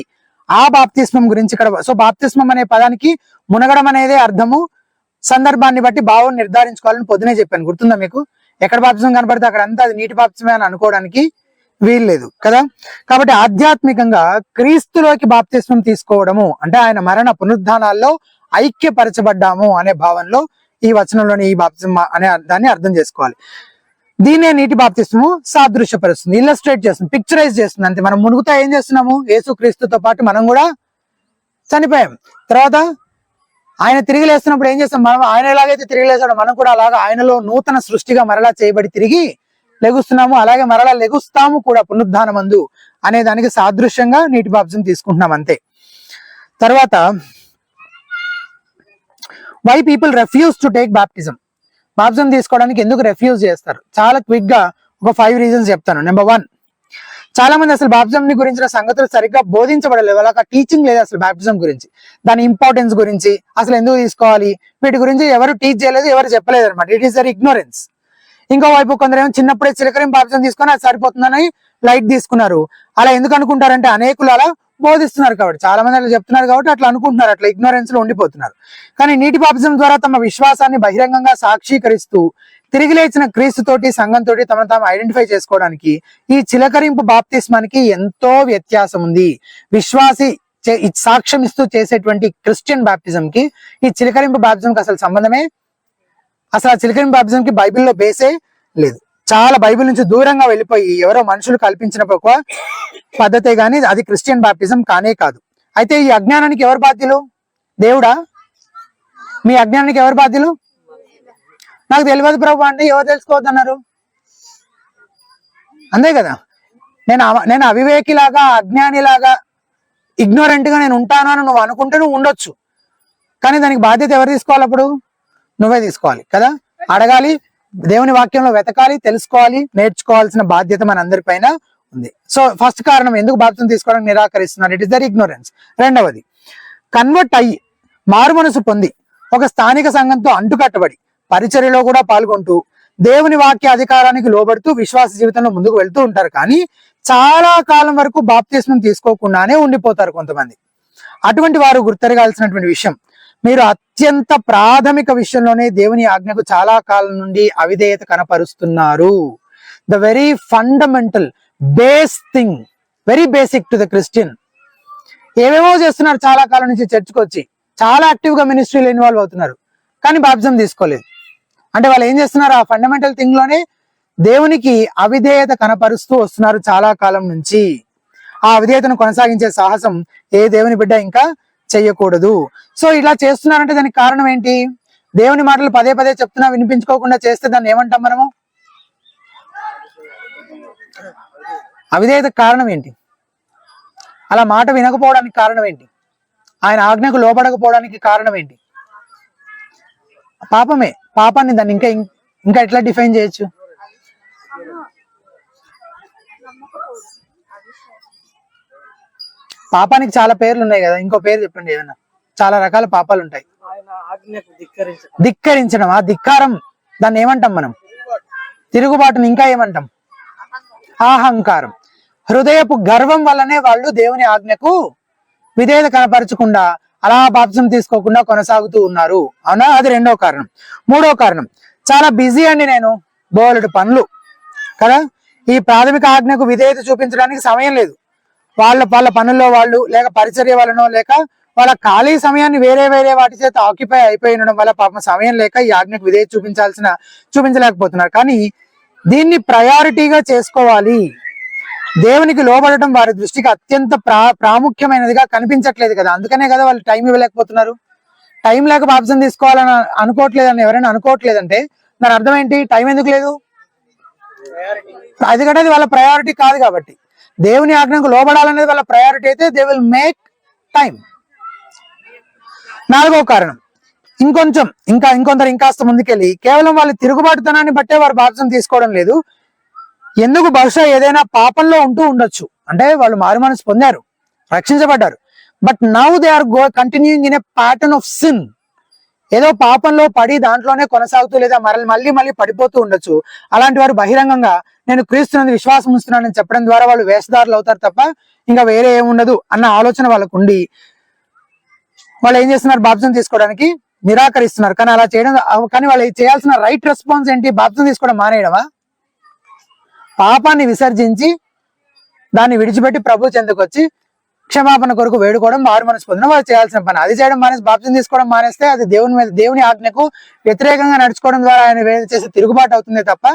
[SPEAKER 1] ఆ బాప్తిస్మం గురించి ఇక్కడ. సో బాప్తిస్మం అనే పదానికి మునగడం అనేదే అర్థము. సందర్భాన్ని బట్టి భావం నిర్ధారించుకోవాలని పొద్దునే చెప్పాను, గుర్తుందా మీకు? ఎక్కడ బాప్తిజం కనబడితే అక్కడ అంతా అది నీటి బాప్తిజమే అని అనుకోవడానికి వీల్లేదు కదా. కాబట్టి ఆధ్యాత్మికంగా క్రీస్తులోకి బాప్తిస్మం తీసుకోవడము అంటే ఆయన మరణ పునరుద్ధానాల్లో ఐక్యపరచబడ్డాము అనే భావనలో ఈ వచనంలోని ఈ బాప్తిజం అనే దాన్ని అర్థం చేసుకోవాలి. దీన్నే నీటి బాప్తిస్మము సాదృశ్యపరుస్తుంది, ఇల్లస్ట్రేట్ చేస్తుంది, పిక్చరైజ్ చేస్తుంది. అంతే. మనం మునుగుతా ఏం చేస్తున్నాము? యేసు క్రీస్తుతో పాటు మనం కూడా చనిపోయాం. తర్వాత ఆయన తిరిగి లేస్తున్నప్పుడు ఏం చేస్తాం? మనం ఆయన ఎలాగైతే తిరిగి లేస్తాడో మనం కూడా అలాగా ఆయనలో నూతన సృష్టిగా మరలా చేయబడి తిరిగి లెగుస్తున్నాము, అలాగే మరలా లెగుస్తాము కూడా పునరుద్ధానమందు అనే దానికి సాదృశ్యంగా నీటి బాప్తిజం తీసుకుంటున్నాం అంతే. తర్వాత why people refuse to take baptism. Baptism తీసుకోవడానికి ఎందుకు రెఫ్యూజ్ చేస్తారు? చాలా క్విక్ గా ఒక 5 రీజన్స్ చెప్తాను. నెంబర్ 1, చాలా మంది అసలు బాప్టిజం గురించిన సంగతులు సరిగ్గా బోధించబడలేదు, వాళ్ళకి టీచింగ్ లేదు అసలు బాప్టిజం గురించి, దాని ఇంపార్టెన్స్ గురించి, అసలు ఎందుకు తీసుకోవాలి, వీటి గురించి ఎవరు టీచ్ చేయలేదు, ఎవరు చెప్పలేదు అనమాట. It is their ignorance. ఇంకో వైపు కొందరేమో చిన్నప్పుడే చిలకరింపు బాప్టిజం తీసుకొని అది సరిపోతుందని లైట్ తీసుకున్నారు. అలా ఎందుకు అనుకుంటారంటే అనేకులు అలా బోధిస్తున్నారు కాబట్టి, చాలా మంది అట్లా చెప్తున్నారు కాబట్టి అట్లా అనుకుంటున్నారు, అట్లా ఇగ్నోరెన్స్ లో ఉండిపోతున్నారు. కానీ నీటి బాప్టిజం ద్వారా తమ విశ్వాసాన్ని బహిరంగంగా సాక్షీకరిస్తూ తిరిగి లేచిన క్రీస్తుతోటి సంఘంతో తమను తాము ఐడెంటిఫై చేసుకోవడానికి ఈ చిలకరింపు బాప్తిస్మానికి ఎంతో వ్యత్యాసం ఉంది. విశ్వాసి సాక్ష్యం ఇస్తూ చేసేటువంటి క్రిస్టియన్ బాప్టిజం కి ఈ చిలకరింపు బాప్టిజంకి అసలు సంబంధమే, అసలు ఆ చిలకరింపు బాప్టిజం కి బైబిల్లో బేసే లేదు. చాలా బైబిల్ నుంచి దూరంగా వెళ్ళిపోయి ఎవరో మనుషులు కల్పించిన ఒక పద్ధతే గాని అది క్రిస్టియన్ బాప్టిజం కానే కాదు. అయితే ఈ అజ్ఞానానికి ఎవరు బాధ్యులు? దేవుడా? మీ అజ్ఞానానికి ఎవరు బాధ్యులు? నాకు తెలియదు ప్రభు అంటే ఎవరు తెలుసుకోవద్దన్నారు? అంతే కదా. నేను అవివేకిలాగా అజ్ఞానిలాగా ఇగ్నోరెంట్ గా నేను ఉంటాను అని నువ్వు అనుకుంటే నువ్వు ఉండొచ్చు, కానీ దానికి బాధ్యత ఎవరు తీసుకోవాలి? అప్పుడు నువ్వే తీసుకోవాలి కదా. అడగాలి, దేవుని వాక్యంలో వెతకాలి, తెలుసుకోవాలి, నేర్చుకోవాల్సిన బాధ్యత మన అందరి పైన ఉంది. సో ఫస్ట్ కారణం ఎందుకు బాప్తిసం తీసుకోవడానికి నిరాకరిస్తున్నారు, ఇట్ ఇస్ దర్ ఇగ్నోరెన్స్. రెండవది, కన్వర్ట్ అయ్యి మారు మనసు పొంది ఒక స్థానిక సంఘంతో అంటుకట్టబడి పరిచర్యలో కూడా పాల్గొంటూ దేవుని వాక్య అధికారానికి లోబడుతూ విశ్వాస జీవితంలో ముందుకు వెళ్తూ ఉంటారు, కానీ చాలా కాలం వరకు బాప్తిస్మం తీసుకోకుండానే ఉండిపోతారు కొంతమంది. అటువంటి వారు గుర్తెరగాల్సినటువంటి విషయం, మీరు అత్యంత ప్రాథమిక విషయంలోనే దేవుని ఆజ్ఞకు చాలా కాలం నుండి అవిధేయత కనపరుస్తున్నారు. The very fundamental base thing, very basic to the Christian. ఏమేమో చేస్తున్నారు చాలా కాలం నుంచి, చర్చ్కి వచ్చి చాలా యాక్టివ్ గా మినిస్ట్రీలో ఇన్వాల్వ్ అవుతున్నారు, కానీ బాప్టిజం తీసుకోలేదు. అంటే వాళ్ళు ఏం చేస్తున్నారు? ఆ ఫండమెంటల్ థింగ్ లోనే దేవునికి అవిధేయత కనపరుస్తూ వస్తున్నారు చాలా కాలం నుంచి. ఆ అవిధేయతను కొనసాగించే సాహసం ఏ దేవుని బిడ్డ ఇంకా చెయ్యకూడదు. సో ఇలా చేస్తున్నారంటే దానికి కారణం ఏంటి? దేవుని మాటలు పదే పదే చెప్తున్నా వినిపించుకోకుండా చేస్తే దాన్ని ఏమంటాం మనము? అవిధేయతకు కారణం ఏంటి? అలా మాట వినకపోవడానికి కారణం ఏంటి? ఆయన ఆజ్ఞకు లోబడకపోవడానికి కారణం ఏంటి? పాపమే. పాపాన్ని దాన్ని ఇంకా ఎట్లా డిఫైన్ చేయొచ్చు? పాపానికి చాలా పేర్లు ఉన్నాయి కదా, ఇంకో పేరు చెప్పండి ఏమన్నా. చాలా రకాల పాపాలు ఉంటాయి. ధిక్కరించడం, ఆ ధిక్కారం, దాన్ని ఏమంటాం మనం? తిరుగుబాటుని ఇంకా ఏమంటాం? అహంకారం. హృదయపు గర్వం వల్లనే వాళ్ళు దేవుని ఆజ్ఞకు విధేయత కనపరచకుండా అలా బాప్తిసం తీసుకోకుండా కొనసాగుతూ ఉన్నారు. అవునా? అది రెండో కారణం. మూడో కారణం, చాలా బిజీ అండి, నేను బోలెడు పనులు కదా, ఈ ప్రాథమిక ఆజ్ఞకు విధేయత చూపించడానికి సమయం లేదు. వాళ్ళ పనుల్లో వాళ్ళు, లేక పరిచర్య వలనో, లేక వాళ్ళ ఖాళీ సమయాన్ని వేరే వేరే వాటి చేత ఆక్యుపై అయిపోయి ఉండడం వల్ల పాపం సమయం లేక ఈ ఆజ్ఞకు విధేయత చూపించలేకపోతున్నారు. కానీ దీన్ని ప్రయారిటీగా చేసుకోవాలి. దేవునికి లోబడటం వారి దృష్టికి అత్యంత ప్రాముఖ్యమైనదిగా కనిపించట్లేదు కదా, అందుకనే కదా వాళ్ళు టైం ఇవ్వలేకపోతున్నారు. టైం లేక బాప్తిసం తీసుకోవాలని అనుకోవట్లేదని ఎవరైనా అనుకోవట్లేదంటే దాని అర్థం ఏంటి? టైం ఎందుకు లేదు? అది కూడా వాళ్ళ ప్రయారిటీ కాదు కాబట్టి. దేవుని ఆజ్ఞకు లోబడాలనేది వాళ్ళ ప్రయారిటీ అయితే దే విల్ మేక్ టైం. నాలుగో కారణం, ఇంకొందరు ఇంకాస్త ముందుకెళ్ళి కేవలం వాళ్ళ తిరుగుబాటుతనాన్ని బట్టే వారు బాప్తిసం తీసుకోవడం లేదు. ఎందుకు? బహుశా ఏదైనా పాపంలో ఉంటూ ఉండొచ్చు. అంటే వాళ్ళు మారు మనసు పొందారు, రక్షించబడ్డారు, but now they are continuing in a pattern of sin. ఏదో పాపంలో పడి దాంట్లోనే కొనసాగుతూ లేదా మళ్ళీ పడిపోతూ ఉండొచ్చు. అలాంటి వారు బహిరంగంగా నేను క్రీస్తునందు విశ్వాసం ఉంచుతున్నానని చెప్పడం ద్వారా వాళ్ళు వేషధారులు అవుతారు తప్ప ఇంకా వేరే ఏముండదు అన్న ఆలోచన వాళ్ళకు ఉండి వాళ్ళు ఏం చేస్తున్నారు? బాప్తిసం తీసుకోవడానికి నిరాకరిస్తున్నారు. కానీ అలా చేయడం, కానీ వాళ్ళు చేయాల్సిన రైట్ రెస్పాన్స్ ఏంటి? బాప్తిసం తీసుకోవడం మానేయడమా? పాపాన్ని విసర్జించి దాన్ని విడిచిపెట్టి ప్రభు చెంతకు వచ్చి క్షమాపణ కొరకు వేడుకోవడం, మారు మనసు పొందడం వాళ్ళు చేయాల్సిన పని. అది చేయడం మానేసి బాప్తిసం తీసుకోవడం మానేస్తే అది దేవుని ఆజ్ఞకు వ్యతిరేకంగా నడుచుకోవడం ద్వారా ఆయన చేసే తిరుగుబాటు అవుతుందే తప్ప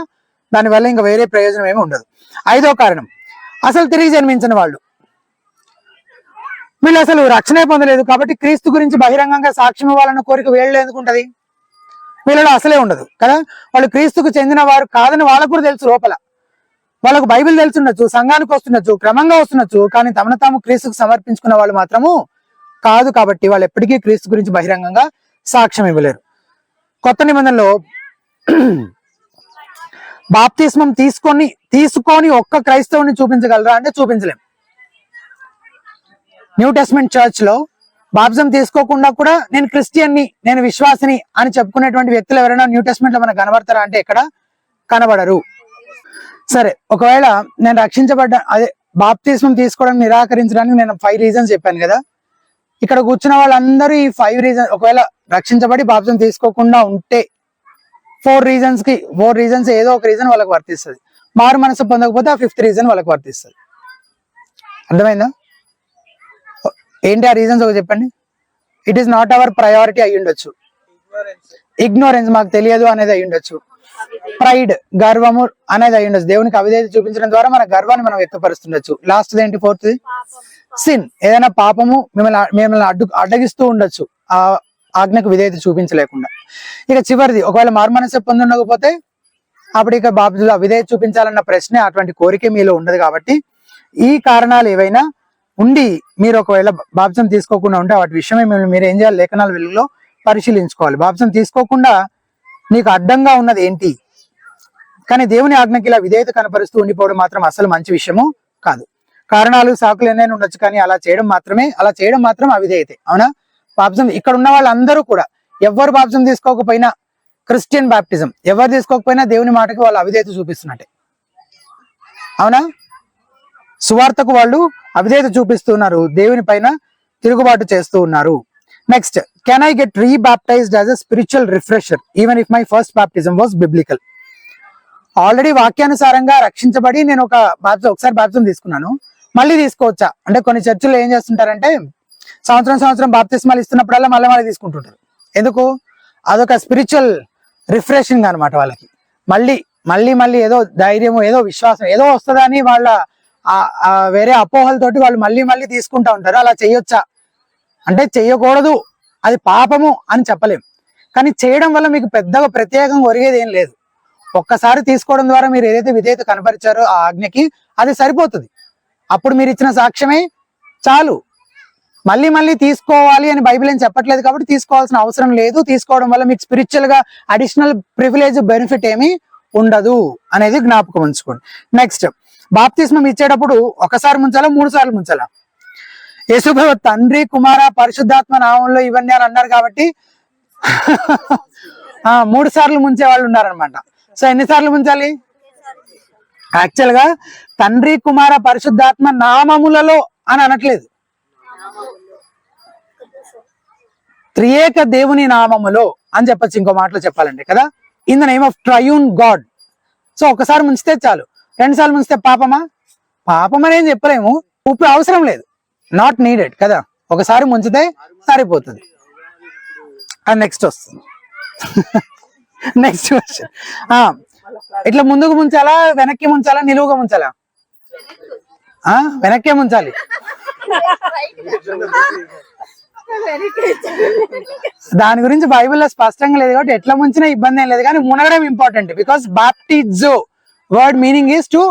[SPEAKER 1] దానివల్ల ఇంకా వేరే ప్రయోజనం ఏమి ఉండదు. ఐదో కారణం, అసలు తిరిగి జన్మించిన వాళ్ళు. వీళ్ళు అసలు రక్షణే పొందలేదు కాబట్టి క్రీస్తు గురించి బహిరంగంగా సాక్ష్యం ఇవ్వాలన్న కోరిక వీళ్ళు ఎందుకు ఉంటది? వీళ్ళలో అసలే ఉండదు కదా. వాళ్ళు క్రీస్తుకు చెందిన వారు కాదని వాళ్ళకు కూడా తెలుసు లోపల. వాళ్ళకు బైబిల్ తెలుసుండొచ్చు, సంఘానికి వస్తుండొచ్చు, క్రమంగా వస్తుండొచ్చు, కానీ తమను తాము క్రీస్తుకు సమర్పించుకున్న వాళ్ళు మాత్రము కాదు. కాబట్టి వాళ్ళు ఎప్పటికీ క్రీస్తు గురించి బహిరంగంగా సాక్ష్యం ఇవ్వలేరు. కొత్త నిబంధనలో బాప్తిస్మం తీసుకొని ఒక్క క్రైస్తవుని చూపించగలరా అంటే చూపించలేం. న్యూ టెస్ట్మెంట్ చర్చ్ లో బాప్తిజం తీసుకోకుండా కూడా నేను క్రిస్టియన్ని, నేను విశ్వాసిని అని చెప్పుకునేటువంటి వ్యక్తులు ఎవరైనా న్యూ టెస్ట్మెంట్ లో మనకు కనబడతారా అంటే ఎక్కడ కనబడరు. సరే, ఒకవేళ నేను అదే బాప్తిస్మం తీసుకోవడానికి నిరాకరించడానికి నేను 5 రీజన్స్ చెప్పాను కదా. ఇక్కడ కూర్చున్న వాళ్ళందరూ ఈ 5 రీజన్స్, ఒకవేళ రక్షించబడి బాప్తిజం తీసుకోకుండా ఉంటే 4 రీజన్స్ ఏదో ఒక రీజన్ వాళ్ళకి వర్తిస్తుంది. మారు మనసు పొందకపోతే ఆ 5th రీజన్ వాళ్ళకి వర్తిస్తుంది. అర్థమైందా? ఏంటి ఆ రీజన్స్ ఒక చెప్పండి. It is not our priority అయి ఉండొచ్చు, ఇగ్నోరెన్స్ మాకు తెలియదు అనేది అయి ఉండొచ్చు, ప్రైడ్ గర్వము అనేది అయి ఉండొచ్చు, దేవునికి అవిధేయత చూపించడం ద్వారా మన గర్వాన్ని మనం వ్యక్తపరుస్తుండొచ్చు. లాస్ట్ ఏంటి 4th సిన్, ఏదైనా పాపము మిమ్మల్ని అడ్డగిస్తూ ఉండొచ్చు ఆ ఆజ్ఞకు విధేయత చూపించలేకుండా. ఇక చివరిది, ఒకవేళ మారుమనసు పొంది ఉండకపోతే అప్పుడు ఇక బాప్తిజంలో అవిధేయత చూపించాలన్న ప్రశ్నే, అటువంటి కోరిక మీలో ఉండదు. కాబట్టి ఈ కారణాలు ఏవైనా ఉండి మీరు ఒకవేళ బాప్తిజం తీసుకోకుండా ఉంటే వాటి విషయమే మీరు ఏం చేయాలి, లేఖనాల వెలుగులో పరిశీలించుకోవాలి. బాప్తిజం తీసుకోకుండా నీకు అడ్డంగా ఉన్నది ఏంటి, కానీ దేవుని ఆజ్ఞకి ఇలా విధేయత కనపరుస్తూ ఉండిపోవడం మాత్రం అసలు మంచి విషయము కాదు. కారణాలు సాకులు ఎన్నైనా ఉండొచ్చు, కానీ అలా చేయడం మాత్రం అవిధేయతే. అవునా? బాప్తిజం ఇక్కడ ఉన్న వాళ్ళందరూ కూడా ఎవరు బాప్తిజం తీసుకోకపోయినా, క్రిస్టియన్ బాప్టిజం ఎవరు తీసుకోకపోయినా దేవుని మాటకి వాళ్ళు అవిధేయత చూపిస్తున్నట్టే. అవునా? సువార్తకు వాళ్ళు అవిధేయత చూపిస్తున్నారు, దేవుని పైన తిరుగుబాటు చేస్తూ ఉన్నారు. Next, can I get rebaptized as a spiritual refresher even if my first baptism was biblical? Already వాక్యానుసారంగా రక్షించబడి నేను ఒకసారి బాప్తిజం తీసుకున్నాను, మళ్ళీ తీసుకోవచ్చా అంటే కొన్ని చర్చిలో ఏం చేస్తుంటారంటే సంవత్సరం బాప్తిస్మాలు ఇస్తున్నప్పుడల్లా మళ్ళీ తీసుకుంటుంటారు. ఎందుకు? అదొక స్పిరిచువల్ రిఫ్రెషింగ్ అనమాట. వాళ్ళకి మళ్ళీ ఏదో ధైర్యము, ఏదో విశ్వాసం ఏదో వస్తుందని వాళ్ళ వేరే అపోహలతోటి వాళ్ళు మళ్ళీ తీసుకుంటా ఉంటారు. అలా చేయొచ్చా అంటే చెయ్యకూడదు, అది పాపము అని చెప్పలేం. కానీ చేయడం వల్ల మీకు పెద్దగా ప్రత్యేకంగా ఒరిగేది ఏం లేదు. ఒక్కసారి తీసుకోవడం ద్వారా మీరు ఏదైతే విధేయత కనపరిచారో ఆ ఆజ్ఞకి అది సరిపోతుంది. అప్పుడు మీరు ఇచ్చిన సాక్ష్యమే చాలు. మళ్ళీ తీసుకోవాలి అని బైబిల్ ఏం చెప్పట్లేదు కాబట్టి తీసుకోవాల్సిన అవసరం లేదు. తీసుకోవడం వల్ల మీకు స్పిరిచువల్ గా అడిషనల్ ప్రివిలేజ్ బెనిఫిట్ ఏమీ ఉండదు అనేది జ్ఞాపకం ఉంచుకోండి. నెక్స్ట్, బాప్తిస్మం ఇచ్చేటప్పుడు ఒకసారి ముంచాలా, 3 సార్లు ముంచాలా? యేసుప్రభు తండ్రి కుమార పరిశుద్ధాత్మ నామంలో ఇవన్నీ అని అన్నారు కాబట్టి 3 సార్లు ముంచే వాళ్ళు ఉన్నారనమాట. సో ఎన్నిసార్లు ముంచాలి? యాక్చువల్ గా తండ్రి కుమార పరిశుద్ధాత్మ నామములలో అని అనట్లేదు, త్రియేక దేవుని నామములో అని చెప్పచ్చు. ఇంకో మాటలో చెప్పాలంటే కదా, in the name of triune God. So ఒకసారి ముంచితే చాలు. 2 సార్లు ముంచితే పాపం అనేది చెప్పలేము, ఉప్పు అవసరం లేదు, నాట్ నీడెడ్ కదా. ఒకసారి ముంచితే సరిపోతుంది. నెక్స్ట్ వస్తుంది నెక్స్ట్ క్వశ్చన్, ఇట్లా ముందుకు ముంచాలా, వెనక్కి ముంచాలా, నిలువుగా ముంచాలా? వెనక్కే ముంచాలి. దాని గురించి బైబిల్లో స్పష్టంగా లేదు కాబట్టి ఎట్లా ముంచినా ఇబ్బంది ఏం లేదు. కానీ మునగడం important, because baptizo word meaning is to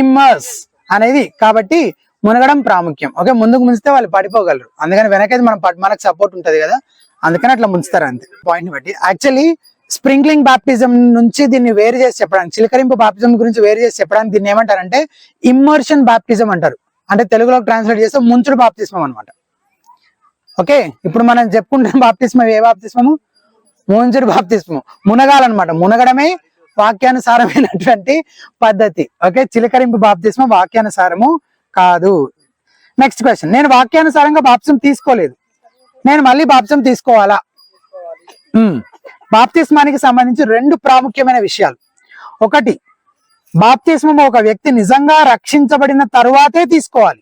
[SPEAKER 1] immerse అనేది. కాబట్టి మునగడం ప్రాముఖ్యం. ఓకే, ముందుకు ముంచితే వాళ్ళు పడిపోగలరు, అందుకని వెనకైతే మనకు సపోర్ట్ ఉంటది కదా, అందుకని అట్లా ముంచుతారు అంతే. పాయింట్ బట్టి యాక్చువల్లీ స్ప్రింక్లింగ్ బాప్టిజం నుంచి దీన్ని వేరు చేసి చెప్పడానికి, చిలకరింపు బాప్టిజం గురించి వేరు చేసి చెప్పడానికి దీన్ని ఏమంటారంటే ఇమ్మర్షన్ బాప్టిజం అంటారు. అంటే తెలుగులో ట్రాన్స్లేట్ చేస్తే ముంచుడు బాప్తిస్మం అనమాట. ఓకే, ఇప్పుడు మనం చెప్పుకుంటున్న బాప్తిస్మం ఏ బాప్తిస్మము? ముంచుడు బాప్తిస్మం. మునగాలన్నమాట. మునగడమే వాక్యానుసారమైనటువంటి పద్ధతి. ఓకే, చిలకరింపు బాప్తిస్మం వాక్యానుసారము కాదు. నెక్స్ట్ క్వశ్చన్, నేను వాక్యానుసారంగా బాప్తిస్మం తీసుకోలేదు, నేను మళ్ళీ బాప్తిస్మం తీసుకోవాలా? బాప్తిస్మానికి సంబంధించి 2 ప్రాముఖ్యమైన విషయాలు. ఒకటి, బాప్తిస్మం ఒక వ్యక్తి నిజంగా రక్షించబడిన తరువాతే తీసుకోవాలి.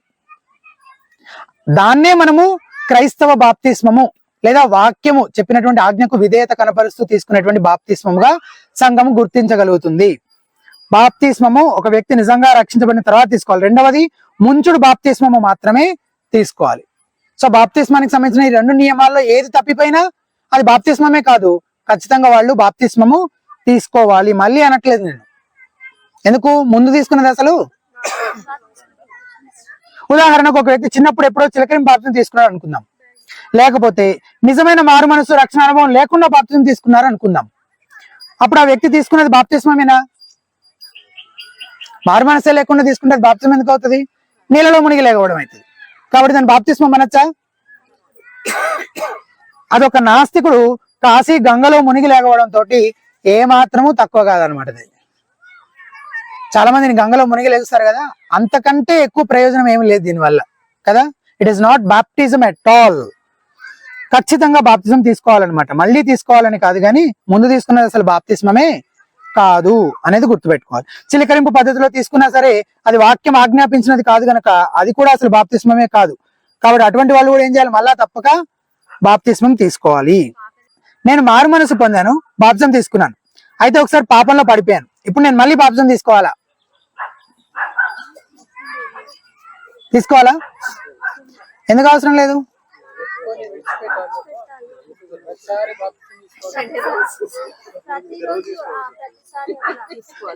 [SPEAKER 1] దాన్నే మనము క్రైస్తవ బాప్తిస్మము లేదా వాక్యము చెప్పినటువంటి ఆజ్ఞకు విధేయత కనపరుస్తూ తీసుకునేటువంటి బాప్తిస్మముగా సంఘము గుర్తించగలుగుతుంది. బాప్తిస్మము ఒక వ్యక్తి నిజంగా రక్షించబడిన తర్వాత తీసుకోవాలి. రెండవది, ముంచుడు బాప్తిస్మము మాత్రమే తీసుకోవాలి. సో బాప్తిస్మానికి సంబంధించిన ఈ 2 నియమాల్లో ఏది తప్పిపోయినా అది బాప్తిస్మమే కాదు, ఖచ్చితంగా వాళ్ళు బాప్తిస్మము తీసుకోవాలి. మళ్ళీ అనట్లేదు నేను, ఎందుకు? ముందు తీసుకున్నది అసలు. ఉదాహరణకు ఒక వ్యక్తి చిన్నప్పుడు ఎప్పుడో చిలకరింపు బాప్తిజం తీసుకున్నాడు అనుకుందాం, లేకపోతే నిజమైన మారు మనసు రక్షణ అనుభవం లేకుండా బాప్తిజం తీసుకున్నారు అనుకుందాం. అప్పుడు ఆ వ్యక్తి తీసుకున్నది బాప్తిస్మమేనా? మారు మనసే లేకుండా తీసుకుంటే బాప్తిస్మం ఎందుకు అవుతుంది? నీళ్ళలో మునిగి లేకపోవడం అవుతుంది. కాబట్టి దాని బాప్తిస్మం అనొచ్చా? అదొక నాస్తికుడు కాశీ గంగలో మునిగి లేకపోవడం తోటి ఏ మాత్రము తక్కువ కాదనమాట. చాలా మందిని గంగలో మునిగి లేస్తారు కదా, అంతకంటే ఎక్కువ ప్రయోజనం ఏమి లేదు దీనివల్ల కదా. It is not baptism at all. ఖచ్చితంగా బాప్తిజం తీసుకోవాలన్నమాట. మళ్ళీ తీసుకోవాలని కాదు, కానీ ముందు తీసుకున్నది అసలు బాప్తిస్మమే కాదు అనేది గుర్తుపెట్టుకోవాలి. చిలకరింపు పద్ధతిలో తీసుకున్నా సరే అది వాక్యం ఆజ్ఞాపించినది కాదు కనుక అది కూడా అసలు బాప్తిస్మమే కాదు. కాబట్టి అటువంటి వాళ్ళు కూడా ఏం చేయాలి? మళ్ళా తప్పక బాప్తిస్మం తీసుకోవాలి. నేను మారు మనసు పొందాను, బాప్తిజం తీసుకున్నాను, అయితే ఒకసారి పాపంలో పడిపోయాను, ఇప్పుడు నేను మళ్ళీ బాప్తిజం తీసుకోవాలా? తీసుకోవాలా? ఎందుకు అవసరం లేదు?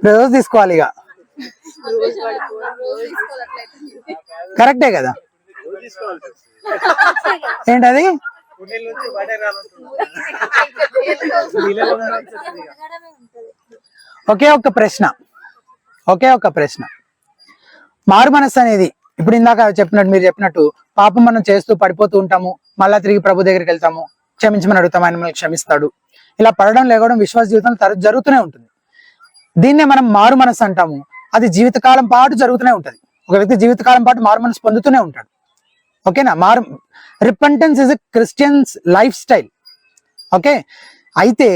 [SPEAKER 1] రోజు తీసుకోవాలి ఇక. కరెక్టే కదా? ఏంటది? ఒకే ఒక్క ప్రశ్న. మారు మనస్సు అనేది ఇప్పుడు ఇందాక చెప్పినట్టు, మీరు చెప్పినట్టు పాపం మనం చేస్తూ పడిపోతూ ఉంటాము, మళ్ళా తిరిగి ప్రభు దగ్గరికి వెళ్తాము, క్షమించమని అడుగుతాం, ఆయన మనల్ని క్షమిస్తాడు. ఇలా పడడం లేకపోవడం విశ్వాస జీవితంలో జరుగుతూనే ఉంటుంది. దీన్నే మనం మారు మనస్సు అంటాము. అది జీవితకాలం పాటు జరుగుతూనే ఉంటుంది. ఒక వ్యక్తి జీవితకాలం పాటు మారు మనస్సు పొందుతూనే ఉంటాడు. ఓకేనా? Repentance is a Christians life style. Okay, అయితే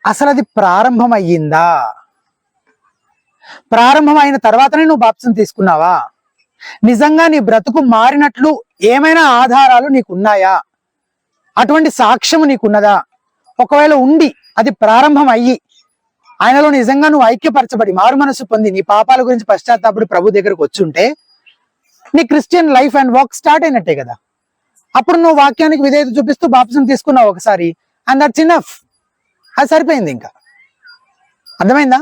[SPEAKER 1] అసలు అది ప్రారంభం అయ్యిందా? ప్రారంభం అయిన తర్వాతనే నువ్వు బాప్తిసం తీసుకున్నావా? నిజంగా నీ బ్రతుకు మారినట్లు ఏమైనా ఆధారాలు నీకున్నాయా? అటువంటి సాక్ష్యము నీకున్నదా? ఒకవేళ ఉండి అది ప్రారంభం అయ్యి ఆయనలో నిజంగా నువ్వు ఐక్యపరచబడి మారు మనసు పొంది నీ పాపాల గురించి పశ్చాత్తాపడి ప్రభు దగ్గరకు వచ్చి ఉంటే నీ Christian life and walk start అయినట్టే కదా. అప్పుడు నువ్వు వాక్యానికి విధేయత చూపిస్తూ బాప్తిసం తీసుకున్నావు ఒకసారి, అండ్ దట్స్ ఇనఫ్. అది సరిపోయింది. ఇంకా అర్థమైందా?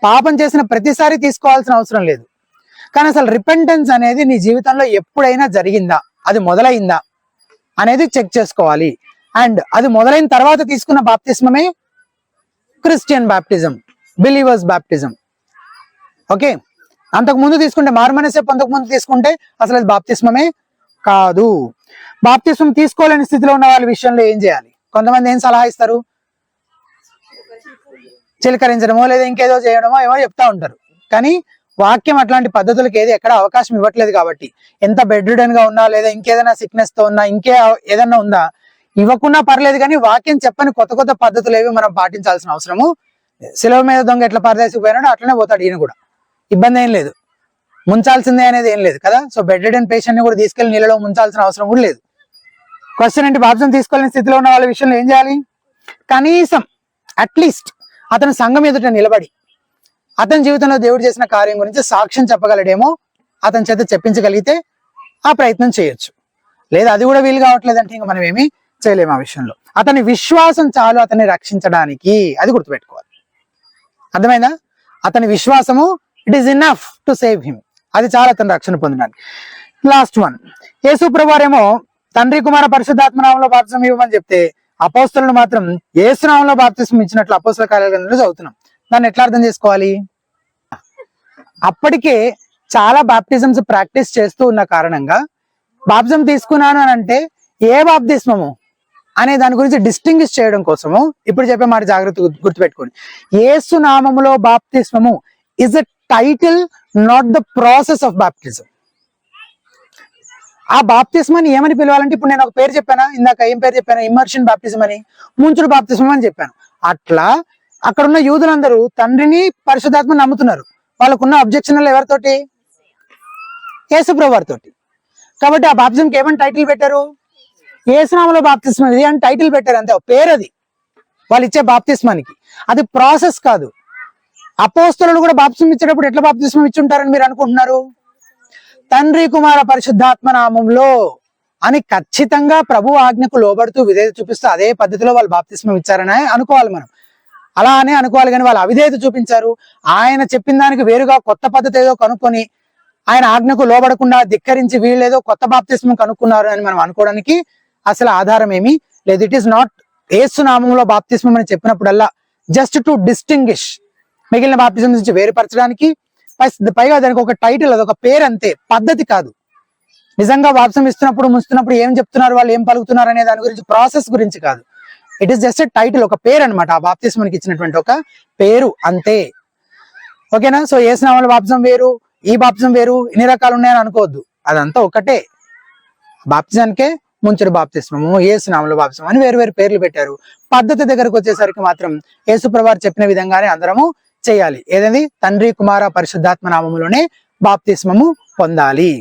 [SPEAKER 1] పాపం చేసిన ప్రతిసారి తీసుకోవాల్సిన అవసరం లేదు. కానీ అసలు రిపెంటెన్స్ అనేది నీ జీవితంలో ఎప్పుడైనా జరిగిందా, అది మొదలైందా అనేది చెక్ చేసుకోవాలి. అండ్ అది మొదలైన తర్వాత తీసుకున్న బాప్తిస్మమే Christian baptism, believers baptism. Okay, అంతకు ముందు తీసుకుంటే, మారు మనసే పొందక ముందు తీసుకుంటే అసలు అది బాప్తిస్మమే కాదు. బాప్తిస్మం తీసుకోలేని స్థితిలో ఉన్న వాళ్ళ విషయంలో ఏం చేయాలి? కొంతమంది ఏం సలహా ఇస్తారు? చిలకరించడమో లేదా ఇంకేదో చేయడమో ఏమో చెప్తా ఉంటారు. కానీ వాక్యం అట్లాంటి పద్ధతులకు ఎక్కడ అవకాశం ఇవ్వట్లేదు. కాబట్టి ఎంత బెడ్ రిడన్ గా ఉన్నా, లేదా ఇంకేదైనా సిక్నెస్ తో ఉన్నా, ఇంకే ఏదన్నా ఉందా, ఇవ్వకున్నా పర్లేదు, కానీ వాక్యం చెప్పని కొత్త పద్ధతులు ఏవి మనం పాటించాల్సిన అవసరము. శిలువ మీద దొంగ ఎట్లా పరదేశిపోయినాడో అట్లనే పోతాడు ఈయన కూడా. ఇబ్బంది ఏం లేదు, ముంచాల్సిందే అనేది ఏం లేదు కదా. సో బెడ్ రిడన్ పేషెంట్ ని కూడా తీసుకెళ్లి నీళ్ళలో ముంచాల్సిన అవసరం కూడా లేదు. క్వశ్చన్ ఏంటి? బాప్తిసం తీసుకోలేని స్థితిలో ఉన్న వాళ్ళ విషయంలో ఏం చేయాలి? కనీసం అట్లీస్ట్ అతను సంఘం ఎదుట నిలబడి అతని జీవితంలో దేవుడు చేసిన కార్యం గురించి సాక్ష్యం చెప్పగలడేమో, అతని చేత చెప్పించగలిగితే ఆ ప్రయత్నం చేయొచ్చు. లేదా అది కూడా వీలు కావట్లేదంటే ఇంకా మనం ఏమి చేయలేము ఆ విషయంలో. అతని విశ్వాసం చాలు అతన్ని రక్షించడానికి, అది గుర్తుపెట్టుకోవాలి. అర్థమైందా? అతని విశ్వాసము it is enough to save him, అది చాలా అతను రక్షణ పొందడానికి. లాస్ట్ వన్, యేసు ప్రభువారేమో తండ్రి కుమార పరిశుద్ధాత్మ నామంలో బాప్తిసం ఇవ్వమని చెప్తే అపోస్తలులు మాత్రం యేసు నామంలో బాప్తిసం ఇచ్చినట్లు అపోస్తల కార్యాల గ్రంథంలో చదువుతున్నాం. దాన్ని ఎట్లా అర్థం చేసుకోవాలి? అప్పటికే చాలా బాప్టిజమ్స్ ప్రాక్టీస్ చేస్తూ ఉన్న కారణంగా బాప్తిజం తీసుకున్నాను అని అంటే ఏ బాప్తిస్మము అనే దాని గురించి డిస్టింగ్విష్ చేయడం కోసము ఇప్పుడు చెప్పే మాట జాగ్రత్త గుర్తుపెట్టుకోండి. యేసు నామములో బాప్తిస్మము is a title, not the process of baptism. ఆ బాప్తిస్మాన్ని ఏమని పిలవాలంటే, ఇప్పుడు నేను ఒక పేరు చెప్పానా, ఇందాక ఏం పేరు చెప్పాను? ఇమ్మర్షన్ బాప్టిజం అని, ముంచుడు బాప్తిజం అని చెప్పాను. అట్లా అక్కడ ఉన్న యూదులందరూ తండ్రిని పరిశుద్ధాత్మని నమ్ముతున్నారు. వాళ్ళకున్న అబ్జెక్షన్లు ఎవరితోటి? యేసుప్రభు వారితోటి. కాబట్టి ఆ బాప్తిజంకి ఏమని టైటిల్ పెట్టారు? యేసునామములో బాప్తిస్మం ఇది అని టైటిల్ పెట్టారు, అంతే. పేరు అది వాళ్ళు ఇచ్చే బాప్తిస్మానికి. అది ప్రాసెస్ కాదు. అపోస్తలులు కూడా బాప్తిస్మం ఇచ్చేటప్పుడు ఎట్లా బాప్తిస్మం ఇచ్చుంటారని మీరు అనుకుంటున్నారు? తండ్రి కుమార పరిశుద్ధాత్మ నామంలో అని ఖచ్చితంగా ప్రభు ఆజ్ఞకు లోబడుతూ విధేయత చూపిస్తూ అదే పద్ధతిలో వాళ్ళు బాప్తిస్మం ఇచ్చారని అనుకోవాలి మనం. అలా అనే అనుకోవాలి, కానీ వాళ్ళు అవిధేయత చూపించారు. ఆయన చెప్పిన దానికి వేరుగా కొత్త పద్ధతి ఏదో కనుక్కొని ఆయన ఆజ్ఞకు లోబడకుండా ధిక్కరించి వీళ్ళేదో కొత్త బాప్తిస్మం కనుక్కున్నారు అని మనం అనుకోవడానికి అసలు ఆధారం ఏమీ లేదు. ఇట్ ఈస్ నాట్ యేసు నామంలో బాప్తిస్మం అని చెప్పినప్పుడల్లా జస్ట్ టు డిస్టింగ్విష్ మిగిలిన బాప్తిజం నుంచి వేరుపరచడానికి, పైగా దానికి ఒక టైటిల్, అదొక పేరు అంతే, పద్ధతి కాదు. నిజంగా బాప్తిజం ఇస్తున్నప్పుడు ముంచుతున్నప్పుడు ఏం చెప్తున్నారు, వాళ్ళు ఏం పలుకుతున్నారు అనే దాని గురించి, ప్రాసెస్ గురించి కాదు. It is just a title, ఒక పేరు అనమాట. ఆ బాప్తిజంకి ఇచ్చినటువంటి ఒక పేరు అంతే. ఓకేనా? సో యేసు నామములో బాప్తిజం వేరు, ఈ బాప్తిజం వేరు, ఇన్ని రకాలు ఉన్నాయని అనుకోవద్దు. అదంతా ఒకటే. బాప్తిజానికే ముంచుడు బాప్తిస్మము, యేసు నామములో బాప్తిజం అని వేరు వేరు పేర్లు పెట్టారు. పద్ధతి దగ్గరకు వచ్చేసరికి మాత్రం యేసు ప్రభువారు చెప్పిన విధంగానే అందరము చేయాలి. ఏదండి? తండ్రి కుమార పరిశుద్ధాత్మ నామములోనే బాప్తిస్మము పొందాలి.